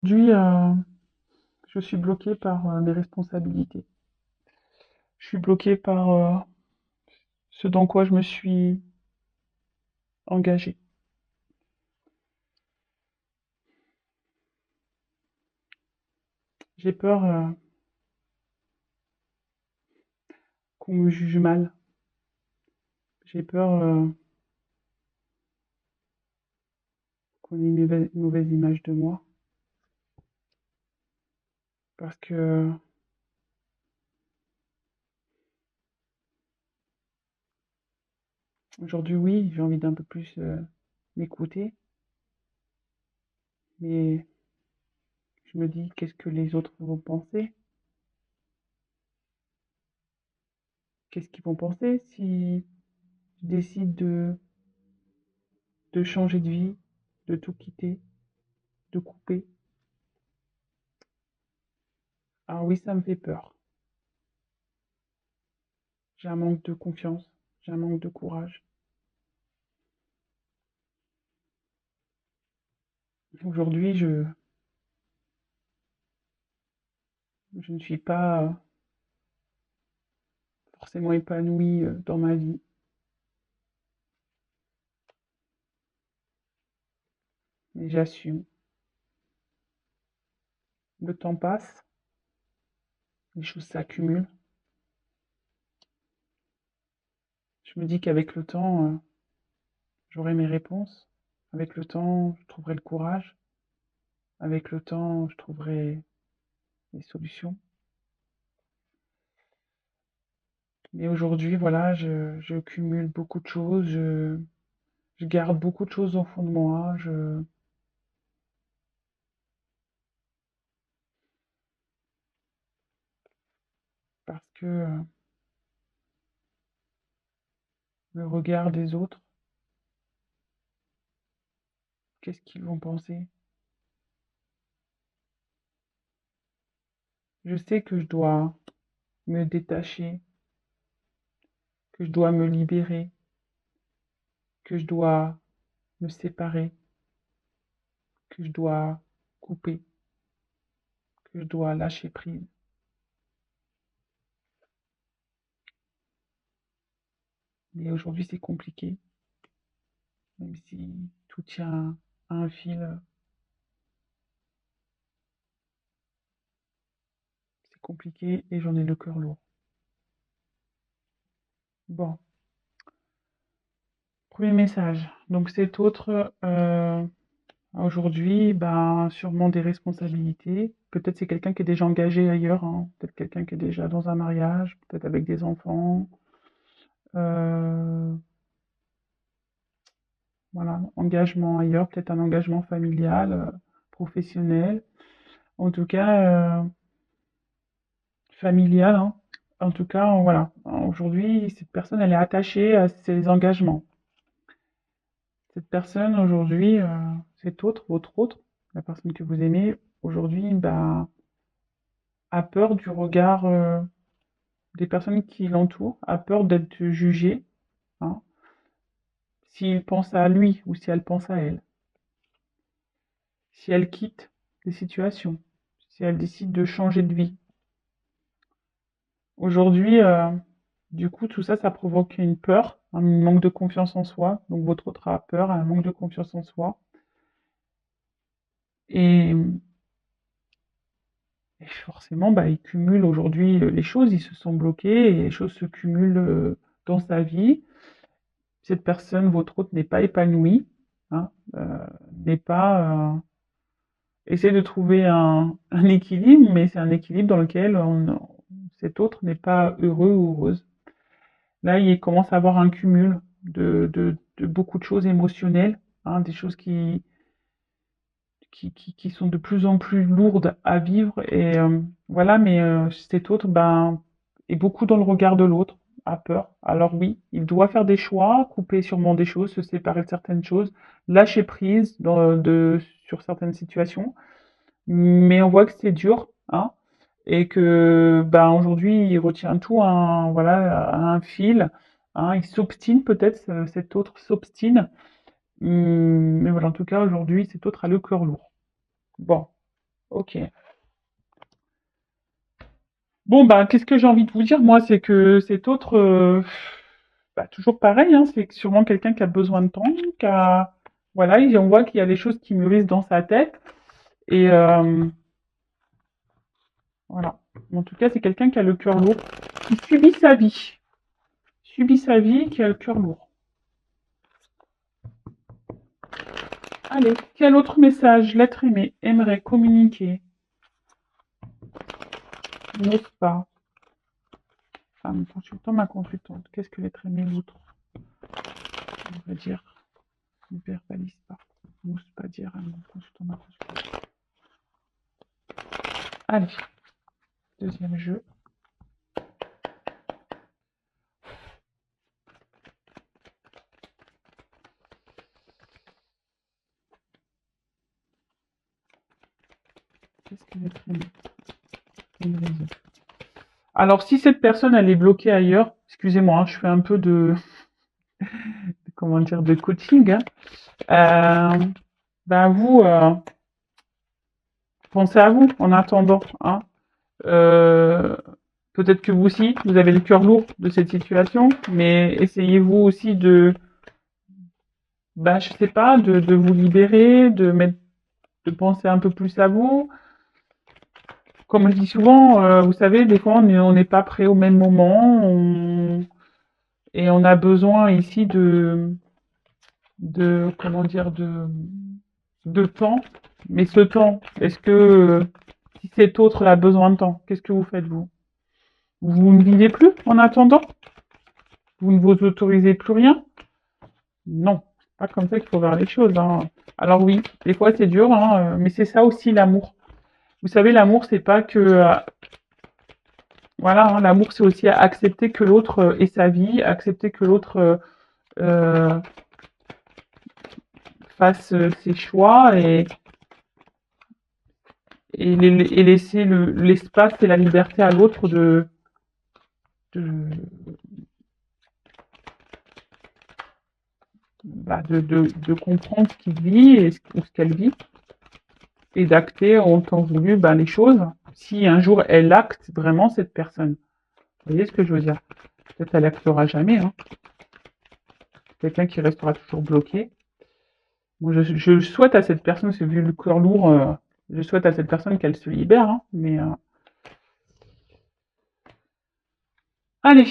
Aujourd'hui, je suis bloquée par mes responsabilités. Je suis bloquée par ce dans quoi je me suis engagée. J'ai peur qu'on me juge mal. J'ai peur qu'on ait une mauvaise image de moi. Parce que aujourd'hui, oui, j'ai envie d'un peu plus m'écouter. Mais je me dis, qu'est-ce que les autres vont penser? Qu'est-ce qu'ils vont penser si je décide de changer de vie, de tout quitter, de couper? Alors oui, ça me fait peur. J'ai un manque de confiance, j'ai un manque de courage. Aujourd'hui, je ne suis pas forcément épanouie dans ma vie, mais j'assume. Le temps passe, les choses s'accumulent. Je me dis qu'avec le temps, j'aurai mes réponses. Avec le temps, je trouverai le courage. Avec le temps, je trouverai les solutions. Mais aujourd'hui, voilà, je cumule beaucoup de choses, je garde beaucoup de choses au fond de moi, parce que le regard des autres, qu'est-ce qu'ils vont penser? Je sais que je dois me détacher, que je dois me libérer, que je dois me séparer, que je dois couper, que je dois lâcher prise. Mais aujourd'hui, c'est compliqué, même si tout tient à un fil, c'est compliqué et j'en ai le cœur lourd. Bon, premier message. Donc cet autre, aujourd'hui, ben, sûrement des responsabilités. Peut-être c'est quelqu'un qui est déjà engagé ailleurs, hein. Peut-être quelqu'un qui est déjà dans un mariage, peut-être avec des enfants. Euh, Voilà, engagement ailleurs, peut-être un engagement familial, professionnel, en tout cas familial, hein. En tout cas, voilà. Aujourd'hui, cette personne, elle est attachée à ses engagements. Cette personne, aujourd'hui, cet autre, votre autre, la personne que vous aimez, aujourd'hui, bah, a peur du regard des personnes qui l'entourent, a peur d'être jugée, hein, s'il pense à lui ou si elle pense à elle, si elle quitte des situations, si elle décide de changer de vie. Aujourd'hui, du coup, tout ça, ça provoque une peur, un manque de confiance en soi. Donc votre autre a peur, un manque de confiance en soi. Et, et forcément, bah, il cumule aujourd'hui les choses, ils se sont bloqués et les choses se cumulent dans sa vie. Cette personne, votre autre, n'est pas épanouie, hein, n'est pas... essaie de trouver un équilibre, mais c'est un équilibre dans lequel cet autre n'est pas heureux ou heureuse. Là, il commence à avoir un cumul de beaucoup de choses émotionnelles, hein, des choses qui sont de plus en plus lourdes à vivre. Et voilà, mais cet autre, ben, est beaucoup dans le regard de l'autre, a peur. Alors oui, il doit faire des choix, couper sûrement des choses, se séparer de certaines choses, lâcher prise sur certaines situations. Mais on voit que c'est dur, hein, et que ben, aujourd'hui, il retient tout voilà, à un fil. Hein, il s'obstine peut-être, cet autre s'obstine. Mais voilà, en tout cas, aujourd'hui, cet autre a le cœur lourd. Bon, Ok. Bon, bah, qu'est-ce que j'ai envie de vous dire, moi, c'est que cet autre, bah, toujours pareil, hein, c'est sûrement quelqu'un qui a besoin de temps, qui a, voilà, on voit qu'il y a des choses qui mûrissent dans sa tête, et voilà. En tout cas, c'est quelqu'un qui a le cœur lourd, qui subit sa vie, qui a le cœur lourd. Allez, quel autre message l'être aimé aimerait communiquer, n'ose pas. Femme, consultant ma consultante, qu'est-ce que l'être aimé l'autre, on va dire, ne verbalise pas, n'ose pas dire à mon consultant ma consultante. Allez, deuxième jeu. Qu'est-ce que l'être aimé aimerait dire? Alors, si cette personne, elle est bloquée ailleurs, excusez-moi, hein, je fais un peu comment dire, de coaching, hein. Ben vous, pensez à vous en attendant, hein. Euh, Peut-être que vous aussi, vous avez le cœur lourd de cette situation, mais essayez-vous aussi ben, je sais pas, de vous libérer, de penser un peu plus à vous. Comme je dis souvent, vous savez, des fois, on n'est pas prêt au même moment, et on a besoin ici comment dire, de temps. Mais ce temps, est-ce que, si cet autre a besoin de temps, qu'est-ce que vous faites, vous? Vous ne vivez plus en attendant? Vous ne vous autorisez plus rien? Non, c'est pas comme ça qu'il faut voir les choses, hein. Alors oui, des fois c'est dur, hein, mais c'est ça aussi l'amour. Vous savez, l'amour, c'est pas que, voilà, hein, l'amour, c'est aussi accepter que l'autre ait sa vie, accepter que l'autre euh, fasse ses choix, et laisser l'espace et la liberté à l'autre de, de comprendre ce qu'il vit ou ce qu'elle vit, et d'acter en temps voulu les choses. Si un jour elle acte vraiment cette personne, vous voyez ce que je veux dire? Peut-être elle actera jamais, hein. Quelqu'un qui restera toujours bloqué. Moi, je souhaite à cette personne, c'est vu le cœur lourd, je souhaite à cette personne qu'elle se libère, hein, mais allez,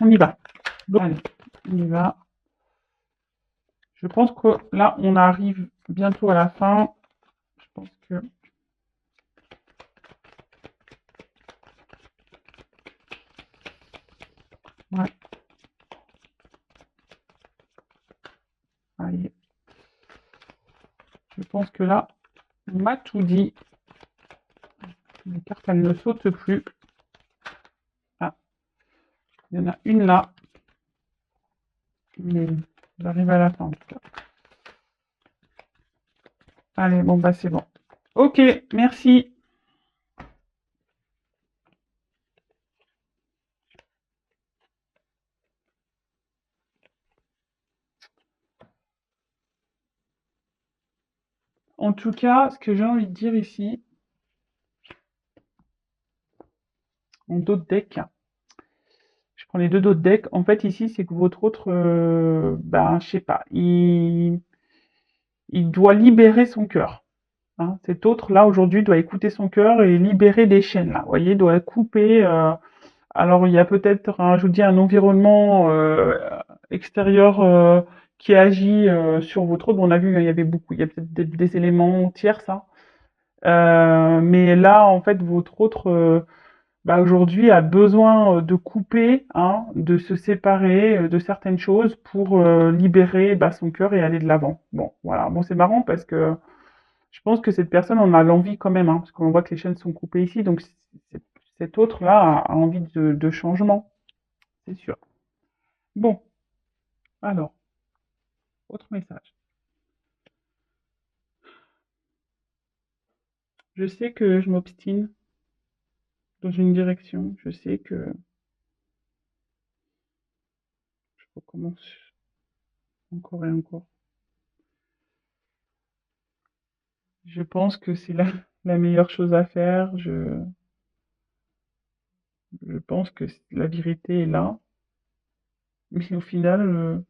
on y va. Allez, on y va. Je pense que là, on arrive bientôt à la fin. Je pense que... Ouais, allez. Je pense que là, on m'a tout dit. Les cartes, elles ne sautent plus. Ah, il y en a une là. Mais j'arrive à la fin, en tout cas. Allez, bon, bah c'est bon. Ok, merci. En tout cas, ce que j'ai envie de dire ici, en dos de deck, je prends les deux dos de deck. En fait, ici, c'est que votre autre, je sais pas, il doit libérer son cœur, hein. Cet autre-là, aujourd'hui, doit écouter son cœur et libérer des chaînes, là. Vous voyez, doit couper. Alors, il y a peut-être, je vous dis, un environnement extérieur qui agit sur votre autre. Bon, on a vu, il y avait beaucoup, il y a peut-être des éléments tiers, ça. Mais là, en fait, votre autre, aujourd'hui, a besoin de couper, hein, de se séparer de certaines choses pour libérer son cœur et aller de l'avant. Bon, voilà. Bon, c'est marrant parce que je pense que cette personne en a l'envie quand même, hein, parce qu'on voit que les chaînes sont coupées ici, donc cet autre-là a envie de changement, c'est sûr. Bon, alors, autre message. Je sais que je m'obstine dans une direction, je sais que je recommence encore et encore. Je pense que c'est là. la meilleure chose à faire. Je pense que la vérité est là. Mais au final,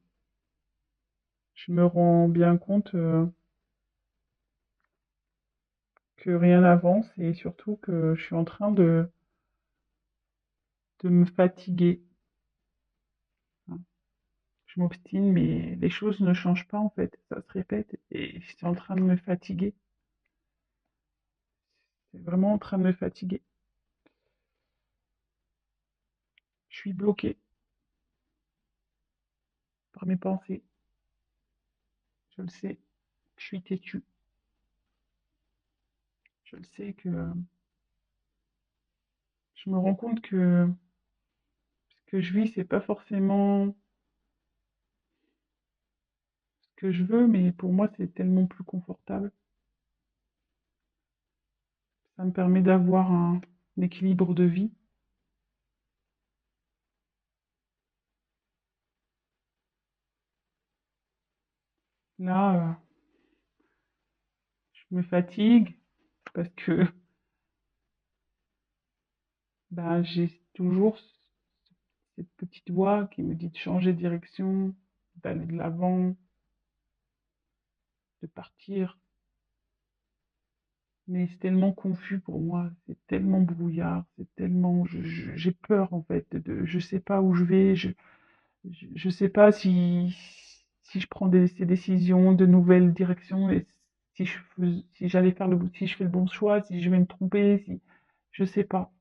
je me rends bien compte que rien n'avance et surtout que je suis en train de me fatiguer, hein. Je m'obstine, mais les choses ne changent pas en fait. Ça se répète et je suis en train de me fatiguer. C'est vraiment en train de me fatiguer. Je suis bloquée par mes pensées. Je le sais. Je suis têtue. Je le sais que je me rends compte que ce que je vis, c'est pas forcément ce que je veux, mais pour moi, c'est tellement plus confortable. Ça me permet d'avoir un équilibre de vie. Là, je me fatigue parce que bah, j'ai toujours cette petite voix qui me dit de changer de direction, d'aller de l'avant, de partir. Mais c'est tellement confus pour moi, c'est tellement brouillard, c'est tellement, j'ai peur en fait je sais pas où je vais, je sais pas si je prends ces décisions de nouvelles directions et si j'allais faire si je fais le bon choix, si je vais me tromper, si, je sais pas.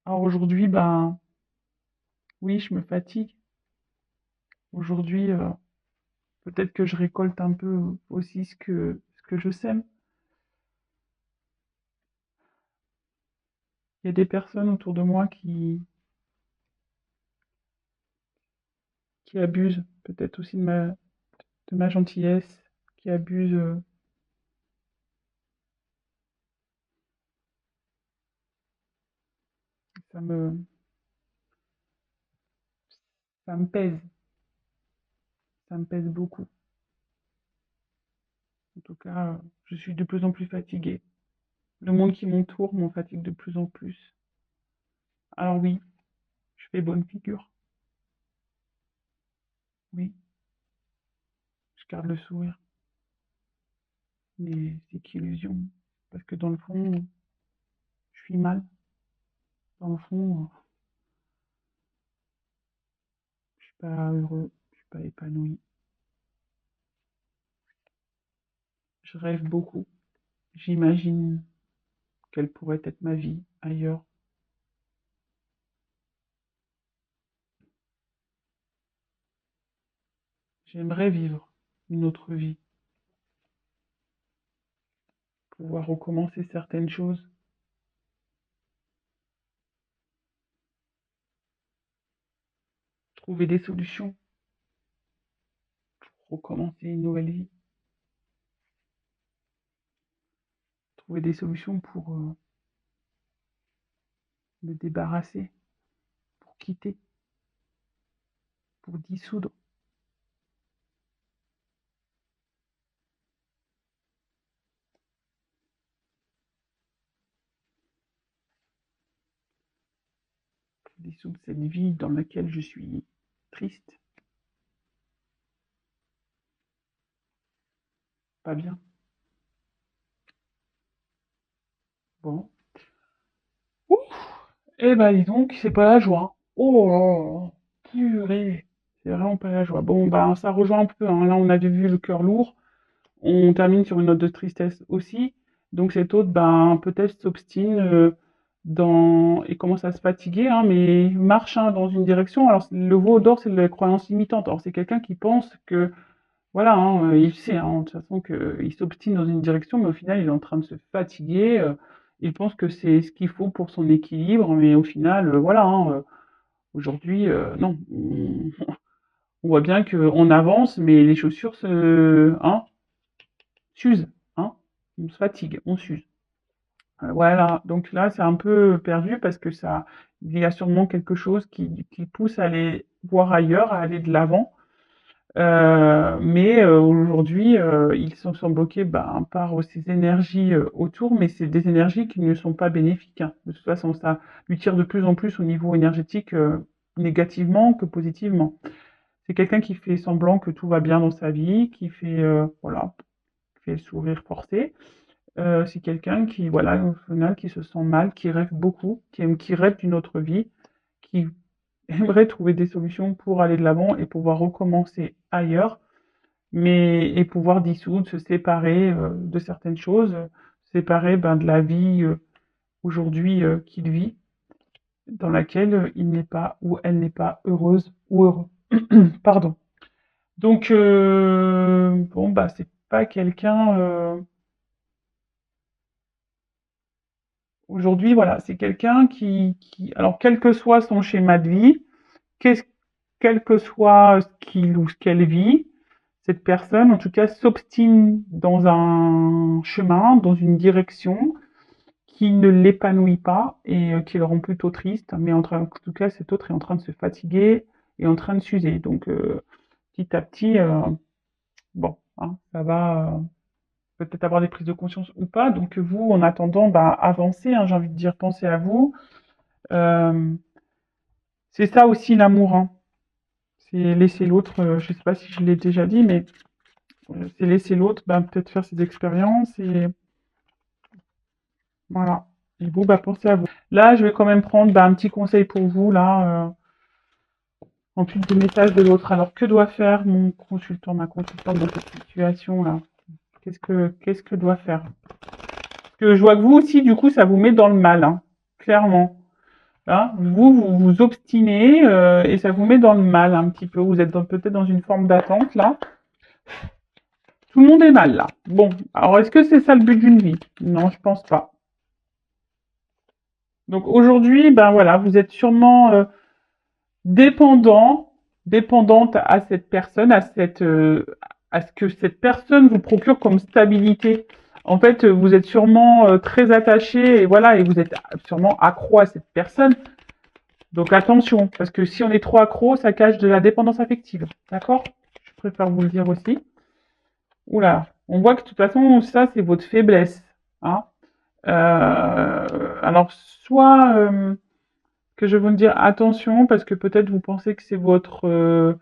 Alors aujourd'hui, ben, oui, je me fatigue. Aujourd'hui, peut-être que je récolte un peu aussi ce que je sème. Il y a des personnes autour de moi qui abusent peut-être aussi de ma gentillesse, qui abusent, ça me, ça me pèse, ça me pèse beaucoup. En tout cas, je suis de plus en plus fatiguée. Le monde qui m'entoure m'en fatigue de plus en plus. Alors oui, je fais bonne figure. Oui, je garde le sourire. Mais c'est qu'illusion. Parce que dans le fond, je suis mal. Dans le fond, je suis pas heureux, je suis pas épanoui. Je rêve beaucoup. J'imagine quelle pourrait être ma vie ailleurs. J'aimerais vivre une autre vie, pouvoir recommencer certaines choses, trouver des solutions pour recommencer une nouvelle vie, trouver des solutions pour me débarrasser, pour quitter, pour dissoudre, pour dissoudre cette vie dans laquelle je suis triste, pas bien. Bon. Ouh. Eh ben dis donc, c'est pas la joie. Oh là là, purée, c'est vraiment pas la joie. Bon, ben ça rejoint un peu, hein. Là, on avait vu le cœur lourd. On termine sur une note de tristesse aussi. Donc cet autre, ben, peut-être s'obstine et commence à se fatiguer, hein, mais marche, hein, dans une direction. Alors le veau d'or, c'est de la croyance limitante. Alors c'est quelqu'un qui pense que, voilà, hein, il sait, hein, de toute façon qu'il s'obstine dans une direction, mais au final, il est en train de se fatiguer. Il pense que c'est ce qu'il faut pour son équilibre, mais au final, voilà, hein, aujourd'hui, non. On voit bien qu'on avance, mais les chaussures hein, s'usent, hein, on se fatigue, on s'use. Voilà, donc là, c'est un peu perdu parce que ça, il y a sûrement quelque chose qui pousse à aller voir ailleurs, à aller de l'avant. Mais aujourd'hui, ils sont bloqués ben, par ces énergies autour, mais c'est des énergies qui ne sont pas bénéfiques, hein. De toute façon, ça lui tire de plus en plus au niveau énergétique, négativement que positivement. C'est quelqu'un qui fait semblant que tout va bien dans sa vie, qui fait, voilà, qui fait le sourire forcé. C'est quelqu'un qui, voilà, au final, qui se sent mal, qui rêve beaucoup, qui rêve d'une autre vie, qui aimerait trouver des solutions pour aller de l'avant et pouvoir recommencer ailleurs, mais et pouvoir dissoudre, se séparer de certaines choses, se séparer ben, de la vie aujourd'hui qu'il vit, dans laquelle il n'est pas ou elle n'est pas heureuse ou heureux. Pardon. Donc bon bah c'est pas quelqu'un aujourd'hui voilà c'est quelqu'un qui alors quel que soit son schéma de vie, qu'est-ce quel que soit ce qu'il ou ce qu'elle vit, cette personne, en tout cas, s'obstine dans un chemin, dans une direction qui ne l'épanouit pas et qui le rend plutôt triste. Mais en tout cas, cet autre est en train de se fatiguer et en train de s'user. Donc, petit à petit, bon, hein, ça va peut-être avoir des prises de conscience ou pas. Donc, vous, en attendant, bah, avancez, hein, j'ai envie de dire, pensez à vous. Euh, c'est ça aussi l'amour, hein. C'est laisser l'autre, je sais pas si je l'ai déjà dit, mais c'est laisser l'autre, ben, peut-être faire ses expériences et voilà. Et vous, bah, pensez à vous. Là, je vais quand même prendre bah, un petit conseil pour vous, là, en plus des messages de l'autre. Alors, que doit faire mon consultant, ma consultante dans cette situation-là? Qu'est-ce que doit faire? Parce que je vois que vous aussi, du coup, ça vous met dans le mal, hein, clairement. Là, vous vous obstinez et ça vous met dans le mal un petit peu. Vous êtes peut-être dans une forme d'attente, là. Tout le monde est mal, là. Bon, alors est-ce que c'est ça le but d'une vie? Non, je pense pas. Donc aujourd'hui, ben voilà, vous êtes sûrement dépendant, dépendante à cette personne, à ce que cette personne vous procure comme stabilité. En fait, vous êtes sûrement très attaché et voilà, et vous êtes sûrement accro à cette personne. Donc attention, parce que si on est trop accro, ça cache de la dépendance affective. D'accord? Je préfère vous le dire aussi. Oula, on voit que de toute façon, ça c'est votre faiblesse, hein. Alors soit que je vais vous dire attention parce que peut-être vous pensez que c'est votre,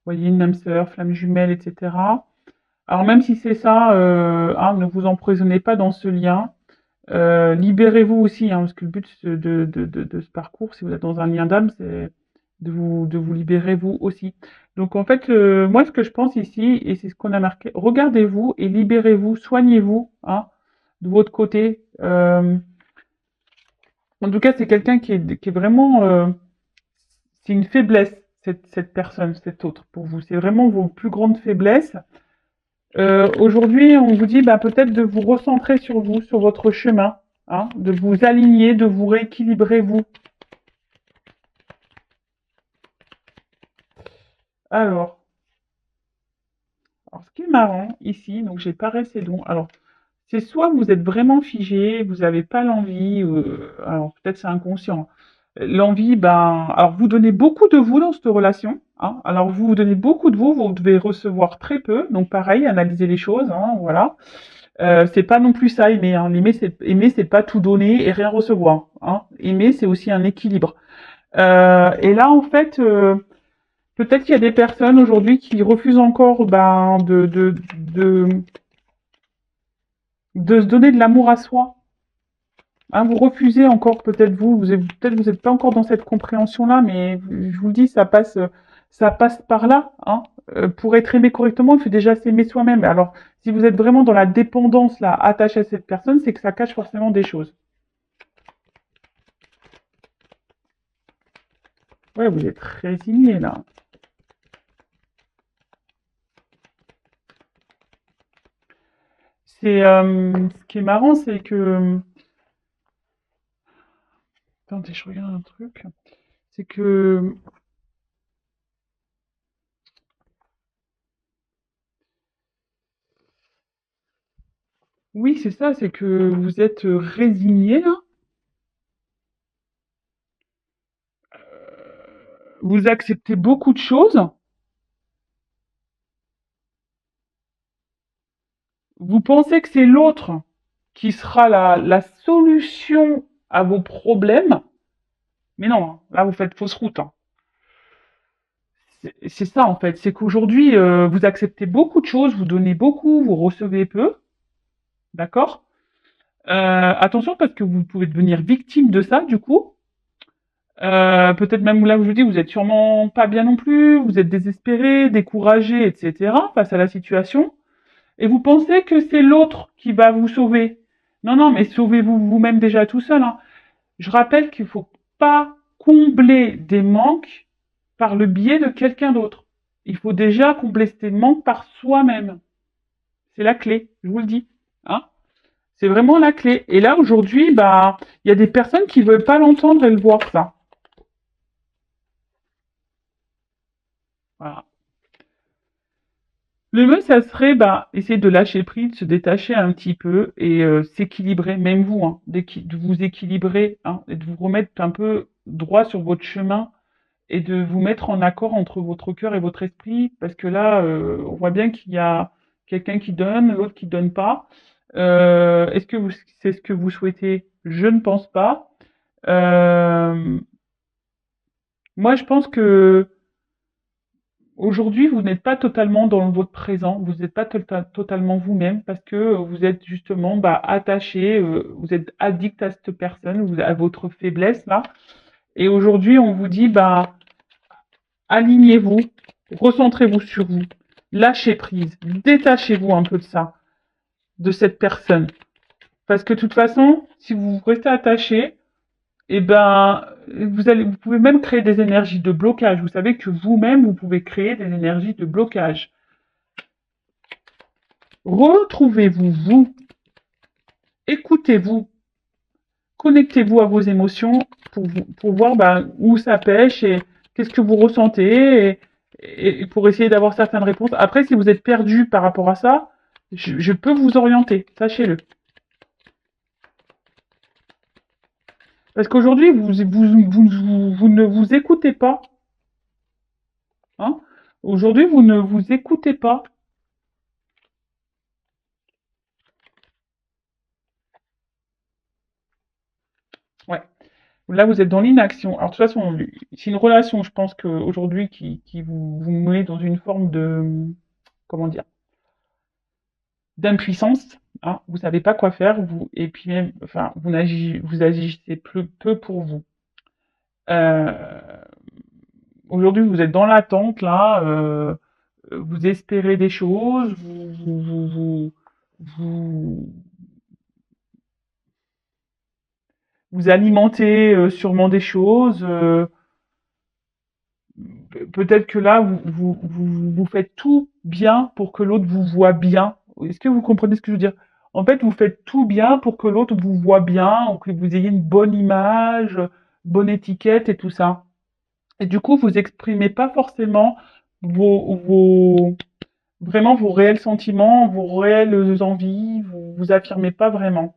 voyez, une âme sœur, flamme jumelle, etc. Alors même si c'est ça, hein, ne vous emprisonnez pas dans ce lien. Libérez-vous aussi, hein, parce que le but de ce parcours, si vous êtes dans un lien d'âme, c'est de vous libérer vous aussi. Donc en fait, moi ce que je pense ici, et c'est ce qu'on a marqué, regardez-vous et libérez-vous, soignez-vous, hein, de votre côté. En tout cas, c'est quelqu'un qui est vraiment c'est une faiblesse, cette personne, cet autre, pour vous. C'est vraiment vos plus grandes faiblesses. Aujourd'hui, on vous dit bah, peut-être de vous recentrer sur vous, sur votre chemin, hein, de vous aligner, de vous rééquilibrer, vous. Alors, ce qui est marrant ici, donc j'ai pas resté long. Alors, c'est soit vous êtes vraiment figé, vous n'avez pas l'envie, alors peut-être c'est inconscient. L'envie, ben, alors vous donnez beaucoup de vous dans cette relation, hein. Alors vous donnez beaucoup de vous, vous devez recevoir très peu. Donc pareil, analysez les choses, hein, voilà. C'est pas non plus ça aimer, hein. Aimer, c'est pas tout donner et rien recevoir, hein. Aimer, c'est aussi un équilibre. Et là, en fait, peut-être qu'il y a des personnes aujourd'hui qui refusent encore ben, de se donner de l'amour à soi. Hein, vous refusez encore peut-être peut-être vous n'êtes pas encore dans cette compréhension-là, mais je vous le dis, ça passe par là. Hein. Pour être aimé correctement, il faut déjà s'aimer soi-même. Alors, si vous êtes vraiment dans la dépendance là, attaché à cette personne, c'est que ça cache forcément des choses. Ouais, vous êtes résigné là. Ce qui est marrant, c'est que attendez, je regarde un truc. C'est que oui, c'est ça, c'est que vous êtes résigné là. Vous acceptez beaucoup de choses, Vous pensez que c'est l'autre qui sera la solution à vos problèmes, mais non, hein, là vous faites fausse route, hein. C'est ça en fait, c'est qu'aujourd'hui vous acceptez beaucoup de choses, vous donnez beaucoup, vous recevez peu, d'accord? Attention parce que vous pouvez devenir victime de ça du coup. Peut-être même là où je vous dis, vous êtes sûrement pas bien non plus, vous êtes désespéré, découragé, etc. face à la situation, et vous pensez que c'est l'autre qui va vous sauver. Non, non, mais sauvez-vous vous-même déjà tout seul, hein. Je rappelle qu'il faut pas combler des manques par le biais de quelqu'un d'autre. Il faut déjà combler ces manques par soi-même. C'est la clé, je vous le dis, hein. C'est vraiment la clé. Et là, aujourd'hui, bah, il y a des personnes qui veulent pas l'entendre et le voir, ça. Voilà. Le mieux, ça serait bah, essayer de lâcher prise, de se détacher un petit peu et s'équilibrer, même vous, hein, de vous équilibrer hein, et de vous remettre un peu droit sur votre chemin et de vous mettre en accord entre votre cœur et votre esprit, parce que là, on voit bien qu'il y a quelqu'un qui donne, l'autre qui donne pas. Est-ce que c'est ce que vous souhaitez? Je ne pense pas. Euh, Moi, je pense que aujourd'hui, vous n'êtes pas totalement dans votre présent, vous n'êtes pas totalement vous-même parce que vous êtes justement bah, attaché, vous êtes addict à cette personne, à votre faiblesse là. Et aujourd'hui, on vous dit bah alignez-vous, recentrez-vous sur vous, lâchez prise, détachez-vous un peu de ça, de cette personne. Parce que de toute façon, si vous restez attaché, eh ben, vous pouvez même créer des énergies de blocage. Vous savez que vous-même, vous pouvez créer des énergies de blocage. Retrouvez-vous, vous, écoutez-vous, connectez-vous à vos émotions pour voir ben, où ça pêche et qu'est-ce que vous ressentez et pour essayer d'avoir certaines réponses. Après, si vous êtes perdu par rapport à ça, je peux vous orienter, sachez-le. Parce qu'aujourd'hui, vous ne vous écoutez pas. Hein. Aujourd'hui, vous ne vous écoutez pas. Ouais. Là, vous êtes dans l'inaction. Alors, de toute façon, c'est une relation, je pense qu'aujourd'hui, qui vous met dans une forme de, comment dire, d'impuissance. Hein. Vous savez pas quoi faire, vous, et puis même, enfin, vous agissez peu pour vous. Euh, Aujourd'hui, vous êtes dans l'attente, là, vous espérez des choses, vous, vous alimentez sûrement des choses. Peut-être que là, vous faites tout bien pour que l'autre vous voit bien. Est-ce que vous comprenez ce que je veux dire? En fait, vous faites tout bien pour que l'autre vous voit bien, ou que vous ayez une bonne image, bonne étiquette et tout ça. Et du coup, vous exprimez pas forcément vraiment vos réels sentiments, vos réelles envies, vous affirmez pas vraiment.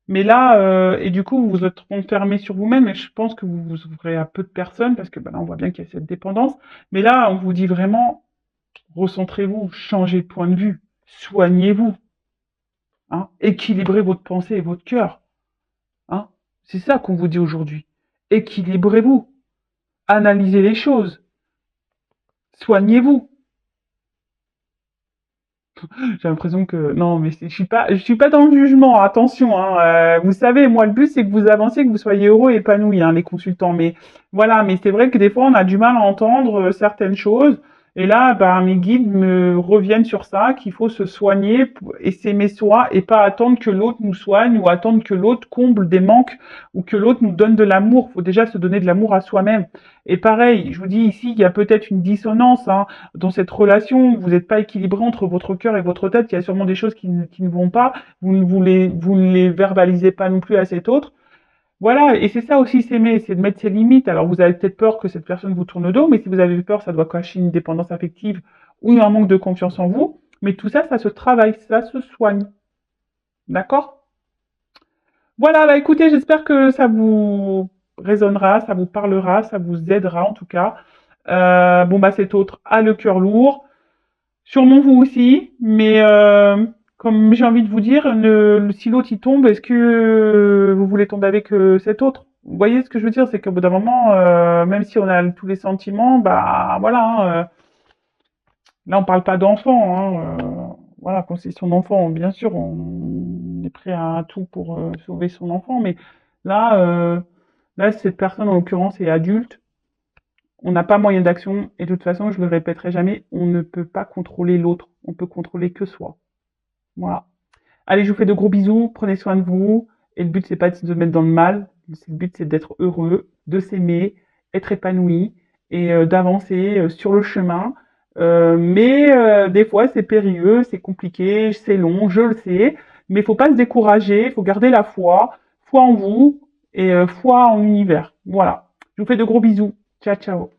Mais là, et du coup, vous vous êtes renfermé sur vous-même et je pense que vous vous ouvrez à peu de personnes parce que ben là, on voit bien qu'il y a cette dépendance. Mais là, on vous dit vraiment, recentrez-vous, changez de point de vue, soignez-vous, hein, équilibrez votre pensée et votre cœur, hein. C'est ça qu'on vous dit aujourd'hui. Équilibrez-vous, analysez les choses, soignez-vous. J'ai l'impression que non, mais je suis pas dans le jugement. Attention, hein. Vous savez, moi, le but c'est que vous avanciez, que vous soyez heureux et épanoui, hein, les consultants. Mais voilà, mais c'est vrai que des fois, on a du mal à entendre certaines choses. Et là, bah, mes guides me reviennent sur ça, qu'il faut se soigner et s'aimer soi et pas attendre que l'autre nous soigne ou attendre que l'autre comble des manques ou que l'autre nous donne de l'amour. Il faut déjà se donner de l'amour à soi-même. Et pareil, je vous dis ici, il y a peut-être une dissonance, hein, dans cette relation, vous n'êtes pas équilibré entre votre cœur et votre tête, il y a sûrement des choses qui ne vont pas, vous ne les verbalisez pas non plus à cet autre. Voilà, et c'est ça aussi s'aimer, c'est de mettre ses limites. Alors vous avez peut-être peur que cette personne vous tourne le dos, mais si vous avez peur, ça doit cacher une dépendance affective ou un manque de confiance en vous. Mais tout ça, ça se travaille, ça se soigne. D'accord? Voilà, bah écoutez, j'espère que ça vous résonnera, ça vous parlera, ça vous aidera en tout cas. Bon bah cet autre a le cœur lourd. Sûrement vous aussi, mais Comme j'ai envie de vous dire, si l'autre il tombe, est-ce que vous voulez tomber avec cet autre? Vous voyez ce que je veux dire? C'est qu'au bout d'un moment, même si on a tous les sentiments, bah voilà, hein, là on parle pas d'enfant, hein, voilà, quand c'est son enfant, bien sûr, on est prêt à tout pour sauver son enfant, mais là, là cette personne en l'occurrence est adulte, on n'a pas moyen d'action, et de toute façon, je le répéterai jamais, on ne peut pas contrôler l'autre, on peut contrôler que soi. Voilà. Allez, je vous fais de gros bisous, prenez soin de vous. Et le but, c'est pas de se mettre dans le mal. Le but, c'est d'être heureux, de s'aimer, être épanoui et d'avancer sur le chemin. Mais des fois, c'est périlleux, c'est compliqué, c'est long, je le sais. Mais il faut pas se décourager, il faut garder la foi, foi en vous et foi en l'univers. Voilà. Je vous fais de gros bisous. Ciao, ciao.